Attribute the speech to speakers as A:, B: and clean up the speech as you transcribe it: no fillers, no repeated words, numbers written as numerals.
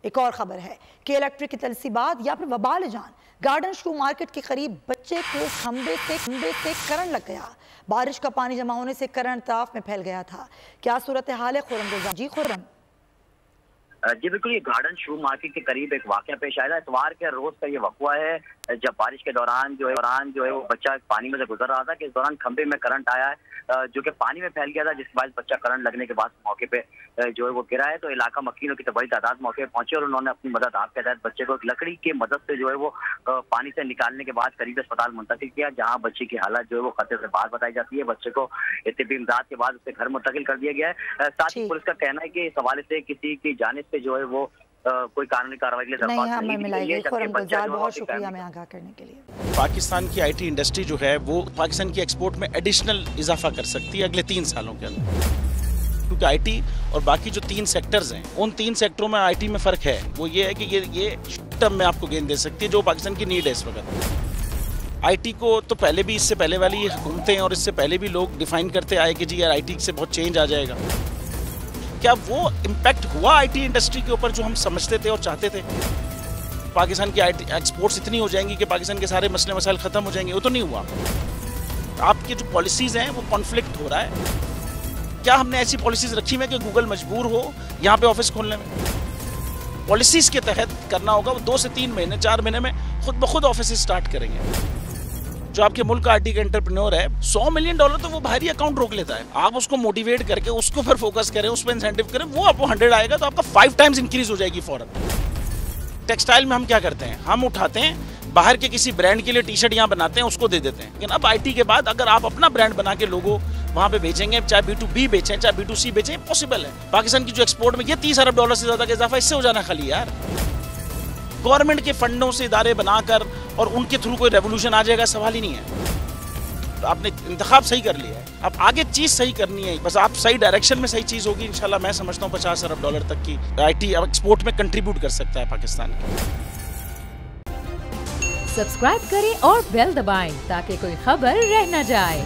A: एक और खबर है कि इलेक्ट्रिक की तलसीबात या फिर वबाल जान। गार्डन शू मार्केट के करीब बच्चे को खंबे से करंट लग गया। बारिश का पानी जमा होने से करंट ताफ में फैल गया था। क्या सूरत हाल है खुर्रम गुलजार? जी खुर्रम।
B: जी बिल्कुल, ये गार्डन शू मार्केट के करीब एक वाकया पेश आया। इतवार के रोज का ये वक़्वा है जब बारिश के दौरान जो है वो बच्चा पानी में से गुजर रहा था कि इस दौरान खंबे में करंट आया है जो कि पानी में फैल गया था, जिसके बाद बच्चा करंट लगने के बाद मौके पे जो है वो गिरा है। तो इलाका मक्कीनों की तो बड़ी तादाद मौके पे पहुंचे और उन्होंने अपनी मदद आप के तहत बच्चे को एक लकड़ी की मदद से जो है वो पानी से निकालने के बाद करीब अस्पताल मुंतकिल किया, जहाँ बच्चे की हालत जो है वो खतरे से बाहर बताई जाती है। बच्चे को तिब्बी इमदाद के बाद उसे घर मुंतकिल कर दिया गया है। साथ ही पुलिस का कहना है कि इस हवाले से किसी की जानिब से जो है वो कोई कानूनी कार्रवाई के लिए दरख्वास्त नहीं दी गई है।
A: बहुत शुक्रिया हमें आगाह करने के लिए।
C: पाकिस्तान की आईटी इंडस्ट्री जो है वो पाकिस्तान की एक्सपोर्ट में एडिशनल इजाफा कर सकती है अगले 3 सालों के अंदर, क्योंकि आईटी और बाकी जो 3 सेक्टर्स हैं उन 3 सेक्टरों में आईटी में फ़र्क है। वो ये है कि ये शॉर्ट टर्म में आपको गेन दे सकती है जो पाकिस्तान की नीड है इस वक्त। आईटी को तो पहले भी, इससे पहले वाली हुकूमतें और इससे पहले भी लोग डिफाइन करते आए कि जी यार आईटी से बहुत चेंज आ जाएगा। क्या वो इम्पैक्ट हुआ आईटी इंडस्ट्री के ऊपर जो हम समझते थे और चाहते थे? पाकिस्तान की आईटी एक्सपोर्ट्स इतनी हो जाएंगी कि पाकिस्तान के सारे मसले मसाइल ख़त्म हो जाएंगे? वो तो नहीं हुआ। आपकी जो पॉलिसीज़ हैं वो कॉन्फ्लिक्ट हो रहा है। क्या हमने ऐसी पॉलिसीज़ रखी हुई है कि गूगल मजबूर हो यहाँ पे ऑफिस खोलने में? पॉलिसीज़ के तहत करना होगा। वो 2 से 3 महीने 4 महीने में खुद ब खुद ऑफिस स्टार्ट करेंगे। जो आपके मुल्क का आईटी का एंटरप्रेन्योर है, $100 मिलियन तो वो बाहरी अकाउंट रोक लेता है। आप उसको मोटिवेट करके उसको फिर फोकस करें, उस पर इंसेंटिव करें, वो आपको 100 आएगा तो आपका 5 टाइम्स इंक्रीज हो जाएगी फौरन। टेक्सटाइल में हम क्या करते हैं, हम उठाते हैं बाहर के किसी ब्रांड के लिए टी-शर्ट यहाँ बनाते हैं, उसको दे देते हैं। लेकिन अब आईटी के बाद अगर आप अपना ब्रांड बना के लोगों वहाँ पे बेचेंगे, चाहे B2B बेचें चाहे B2C बेचें, पॉसिबल है। पाकिस्तान की जो एक्सपोर्ट में ये $30 अरब से ज्यादा का इजाफा इससे हो जाना खाली यार। गवर्नमेंट के फंडों से इदारे बनाकर और उनके थ्रू कोई रेवोल्यूशन आ जाएगा, सवाल ही नहीं है। तो आपने इंतखाब सही कर लिया है, अब आगे चीज सही करनी है। बस आप सही डायरेक्शन में सही चीज होगी इंशाल्लाह। मैं समझता हूँ $50 अरब तक की आईटी एक्सपोर्ट में कंट्रीब्यूट कर सकता है पाकिस्तान।
D: सब्सक्राइब करें और बेल दबाएं ताकि कोई खबर रह न जाए।